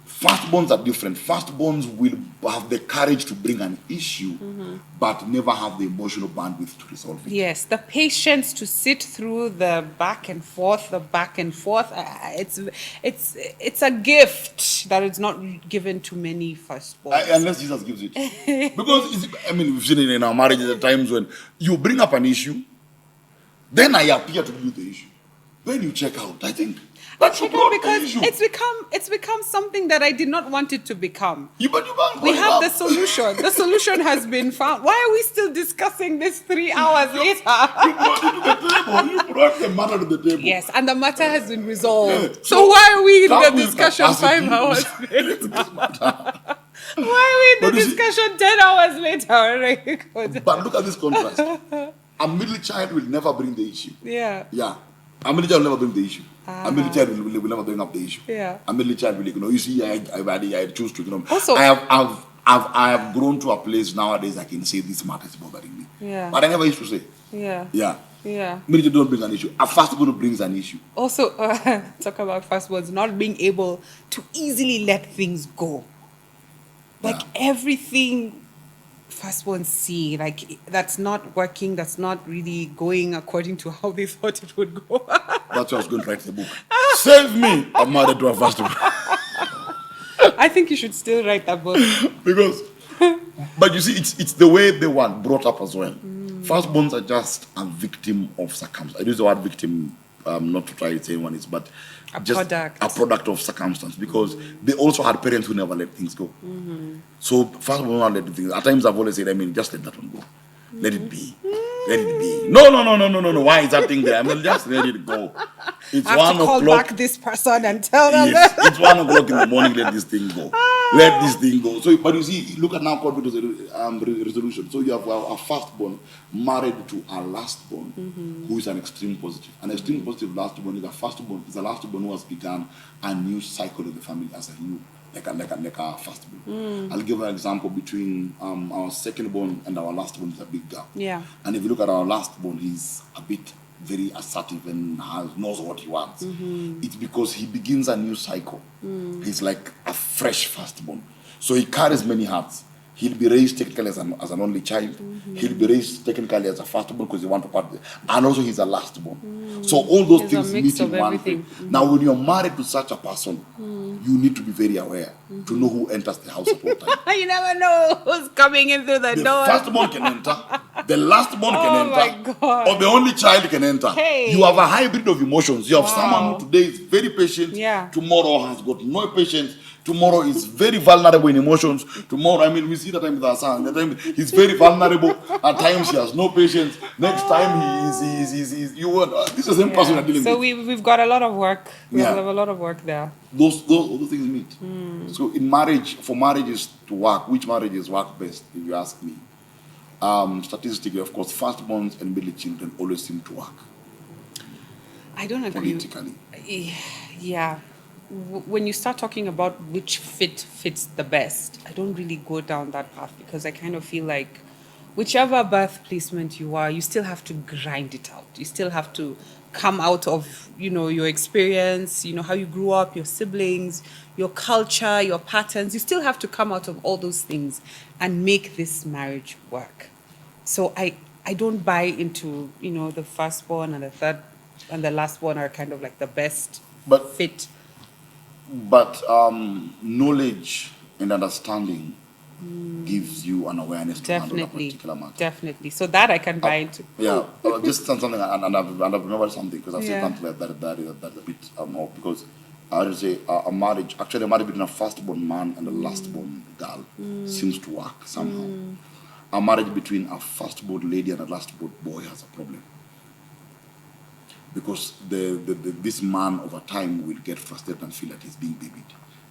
Firstborns are different. Firstborns will have the courage to bring an issue, but never have the emotional bandwidth to resolve it. Yes, the patience to sit through the back and forth. It's a gift that is not given to many firstborns. Unless Jesus gives it. Because, we've seen it in our marriages at times when you bring up an issue, then I appear to be the issue. When you check out, I think that's because it's become something that I did not want it to become. We have the solution. The solution has been found. Why are we still discussing this 3 hours later? You brought it to the table. You brought the matter to the table. Yes, and the matter has been resolved. Yeah. So why are we in the discussion 5 hours later? Why are we in the discussion 10 hours later? But look at this contrast. A middle child will never bring the issue. Yeah. A middle child will never bring the issue. A middle child will never bring up the issue. Yeah. A middle child will, you see, I choose to, Also, I have grown to a place nowadays I can say this matter is bothering me. Yeah. But I never used to say. Yeah. Middle child don't bring an issue. A firstborn brings an issue. Also, talk about firstborns not being able to easily let things go. Like everything firstborns see, like that's not working, that's not really going according to how they thought it would go. That's why I was going to write the book. Save me! I'm married to a firstborn. I think you should still write that book. But you see, it's the way they were brought up as well. Firstborns are just a victim of circumstance. I use the word victim not to try to say anyone is, but A just product. a product of circumstance, because they also had parents who never let things go. So first of all, not let things. At times I've always said, I mean, just let that one go. Let it be. Let it be. No. Why is that thing there? I mean, just let it go. It's I have one to call o'clock. back this person and tell them. Yes, it's 1 o'clock in the morning. Let this thing go. Let this thing go. So, but you see, look at now conflict resolution. So you have a firstborn married to a lastborn, who is an extreme positive. An extreme positive lastborn is a firstborn. Is a lastborn who has begun a new cycle in the family as a new, like a firstborn. I'll give an example between our secondborn and our lastborn is a big gap. Yeah. And if you look at our lastborn, he's a bit very assertive and knows what he wants. It's because he begins a new cycle. He's like a fresh firstborn. So he carries many hats. He'll be raised technically as an only child. He'll be raised technically as a firstborn because he wants to part. And also he's a lastborn. So all those He's a things mix meet in of one everything. thing. Now when you're married to such a person, you need to be very aware to know who enters the house at what time. You never know who's coming in through the The door. firstborn can enter, the lastborn can Oh enter, my God. or the only child can enter. Hey. You have a hybrid of emotions. You have someone Wow. who today is very patient, Yeah. tomorrow has got no patience, tomorrow is very vulnerable in emotions. Tomorrow, I mean, we see that time with our son. At time he's very vulnerable. At times he has no patience. Next time he's you want this is the same person you're dealing So with. we've got a lot of work. We Yeah. have a lot of work there. Those things meet. So in marriage, for marriages to work, which marriages work best, if you ask me? Statistically, of course, firstborns and middle children always seem to work I don't agree. politically. Yeah. When you start talking about which fits the best, I don't really go down that path because I kind of feel like whichever birth placement you are, you still have to grind it out. You still have to come out of, your experience, how you grew up, your siblings, your culture, your patterns. You still have to come out of all those things and make this marriage work. So I don't buy into, the firstborn and the third and the lastborn are kind of like the best But fit. But knowledge and understanding gives you an awareness to handle a Definitely. particular matter. Definitely. So that I can buy into. Yeah, just something, and I've remembered something because I've said Yeah. something that a bit more because I would say a marriage, actually a marriage between a firstborn man and a lastborn girl seems to work somehow. A marriage between a firstborn lady and a lastborn boy has a problem. Because this man over time will get frustrated and feel that he's being babied.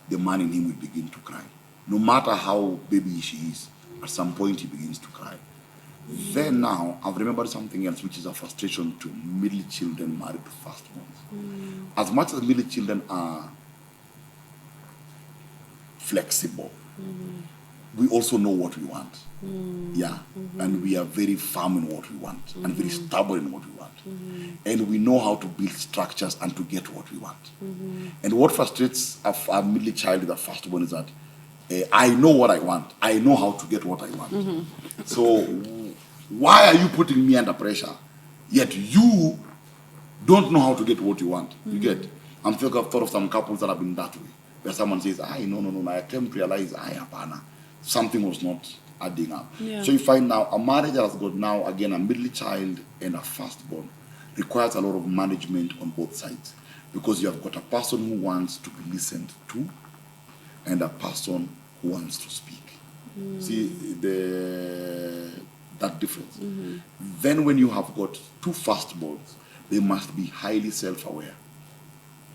The man in him will begin to cry. No matter how baby she is, at some point he begins to cry. Then now, I've remembered something else, which is a frustration to middle children married to firstborns. As much as middle children are flexible, we also know what we want. Yeah. And we are very firm in what we want and very stubborn in what we want. And we know how to build structures and to get what we want. And what frustrates a middle child with a firstborn is that I know what I want. I know how to get what I want. So why are you putting me under pressure? Yet you don't know how to get what you want. You get? I've thought of some couples that have been that way. Where someone says, no, I attempt to realize, apana. Something was not adding up. Yeah. So you find now a marriage that has got now again a middle child and a firstborn requires a lot of management on both sides, because you have got a person who wants to be listened to and a person who wants to speak. See that difference. Then when you have got two firstborns, they must be highly self-aware,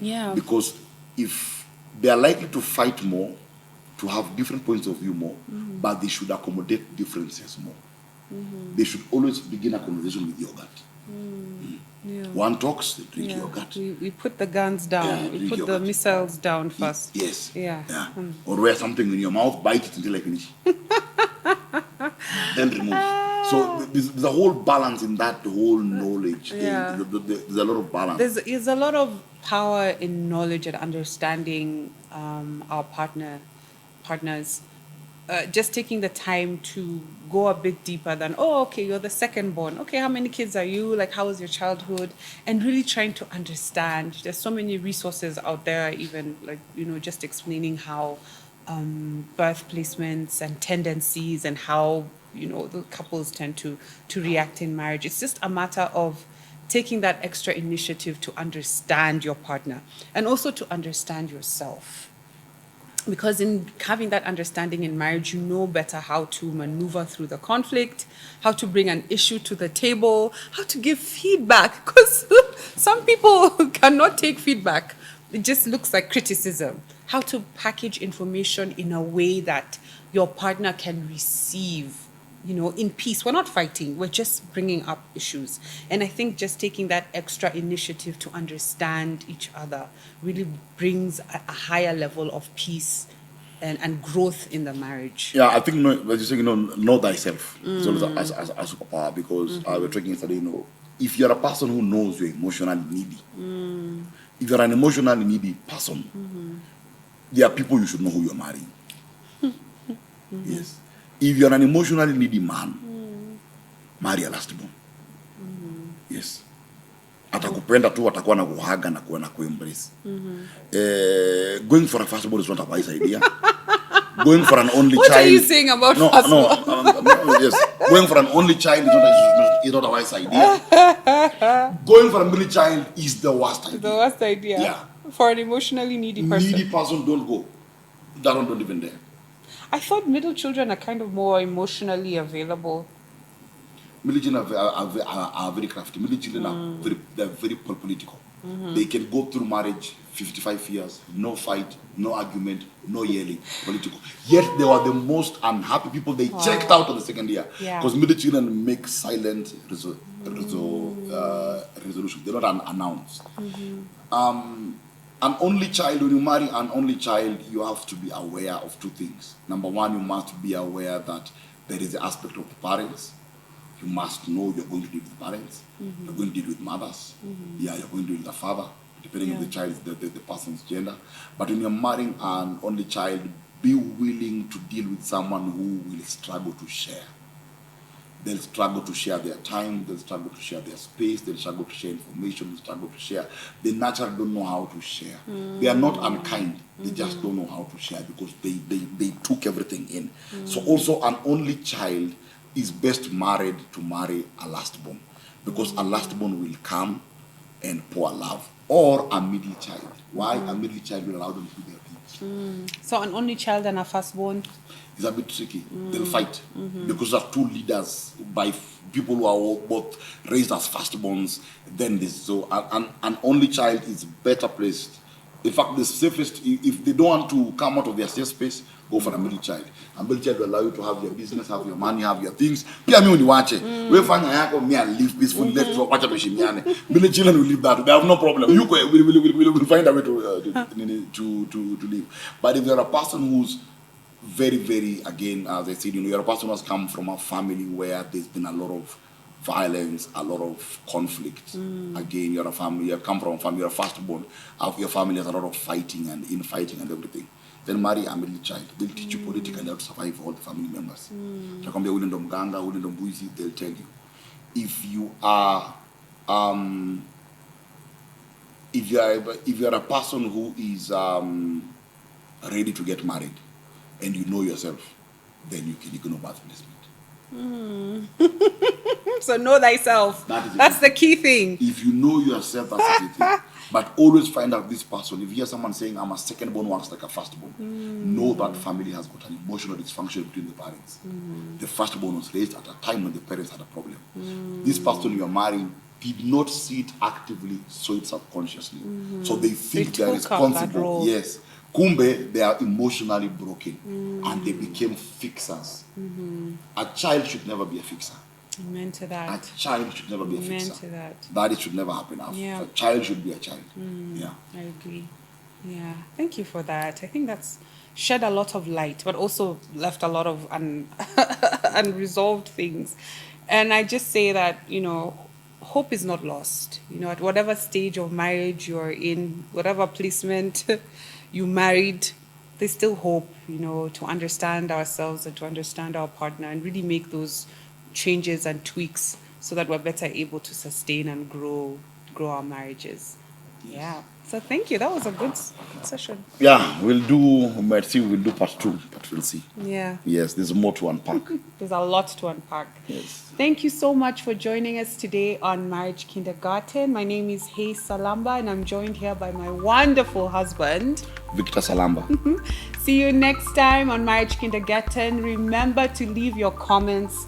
Yeah. because if they are likely to fight more, to have different points of view more, but they should accommodate differences more. They should always begin a conversation with yogurt. Yeah. One talks, they drink Yeah. yogurt. We put the guns down. Yeah, we drink put the yogurt. missiles down first. Yes. Yeah. Or wear something in your mouth, bite it until I finish. Then remove. So there's a whole balance in that whole knowledge thing. Yeah. There's a lot of balance. There's a lot of power in knowledge and understanding our partners. Just taking the time to go a bit deeper than, okay, you're the second born. Okay, how many kids are you? Like, how was your childhood? And really trying to understand. There's so many resources out there, even like, just explaining how birth placements and tendencies and how, the couples tend to react in marriage. It's just a matter of taking that extra initiative to understand your partner and also to understand yourself. Because in having that understanding in marriage, you know better how to maneuver through the conflict, how to bring an issue to the table, how to give feedback. Because some people cannot take feedback. It just looks like criticism. How to package information in a way that your partner can receive, in peace. We're not fighting, we're just bringing up issues. And I think just taking that extra initiative to understand each other really brings a higher level of peace and growth in the marriage. Yeah, I think, as you say, know thyself. It's always a superpower, because we're talking yesterday, if you're a person who knows you're emotionally needy, if you're an emotionally needy person, there are people you should know who you're marrying. Yes. If you're an emotionally needy man, marry a lastborn. Yes. Atakupenda tu, atakuwa na kuhaga na kuembrace. Going for a firstborn is not a wise idea. Going for an only what child. What are you saying about firstborn? Yes. Going for an only child is not a wise idea. Going for a middle child is the worst idea. The worst idea. Yeah. For an emotionally needy person. Needy person, don't go. That one don't even dare. I thought middle children are kind of more emotionally available. Middle children are very crafty. Middle children are very political. They can go through marriage 55 years, no fight, no argument, no yelling, political. Yet they were the most unhappy people. They checked out on the second year. Because middle children make silent resolution. They don't announce. An only child, when you marry an only child, you have to be aware of two things. Number one, you must be aware that there is the aspect of the parents. You must know you're going to deal with parents. You're going to deal with mothers. Yeah, you're going to deal with the father, depending on the child, the person's gender. But when you're marrying an only child, be willing to deal with someone who will struggle to share. They'll struggle to share their time, they'll struggle to share their space, they'll struggle to share information, they'll struggle to share. They naturally don't know how to share. They are not unkind, they just don't know how to share because they took everything in. So also an only child is best married to marry a lastborn, because a lastborn will come and pour love, or a middle child. Why? A middle child will allow them to do their things. So an only child and a firstborn is a bit tricky. They'll fight because there are two leaders by people who are both raised as firstborns. Then this, so an only child is better placed. In fact, the safest, if they don't want to come out of their safe space, go for a middle child. A middle child will allow you to have your business, have your money, have your things. Pia mi uniwache. We find yako me and live peacefully. Let's watch out with middle children will live that. They have no problem. You will find a way to live. But if you're a person who's very, very, again, as I said, you're a person who has come from a family where there's been a lot of violence, a lot of conflict. Again, you're a family, you have come from a family, you're a firstborn. Your family has a lot of fighting and infighting and everything. Then marry a middle child. They'll teach you politically how to survive for all the family members. They'll tell you. If you are if you are a person who is ready to get married and you know yourself, then you can know birth placement. So know thyself. That's the key thing. If you know yourself, that's the key thing. But always find out this person. If you hear someone saying, I'm a second-born who acts like a firstborn, know that family has got an emotional dysfunction between the parents. The firstborn was raised at a time when the parents had a problem. This person you are marrying did not see it actively, saw it subconsciously. So they think they are responsible. Yes. Kumbe, they are emotionally broken and they became fixers. A child should never be a fixer. Amen to that. A child should never be a fixer. Amen to that. That it should never happen. A child should be a child. Yeah. I agree. Yeah. Thank you for that. I think that's shed a lot of light, but also left a lot of unresolved things. And I just say that, hope is not lost. At whatever stage of marriage you're in, whatever placement you married, there's still hope, to understand ourselves and to understand our partner and really make those changes and tweaks so that we're better able to sustain and grow our marriages. Yeah. So thank you. That was a good session. Yeah, might see, we'll do part 2, but we'll see. Yeah. Yes, there's more to unpack. There's a lot to unpack. Yes. Thank you so much for joining us today on Marriage Kindergarten. My name is Salamba, and I'm joined here by my wonderful husband, Victor Salamba. See you next time on Marriage Kindergarten. Remember to leave your comments,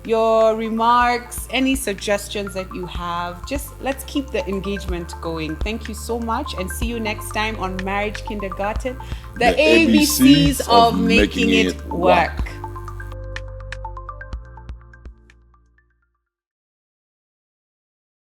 your remarks, any suggestions that you have. Just let's keep the engagement going. Thank you so much, and see you next time on Marriage Kindergarten, the ABCs of making it work.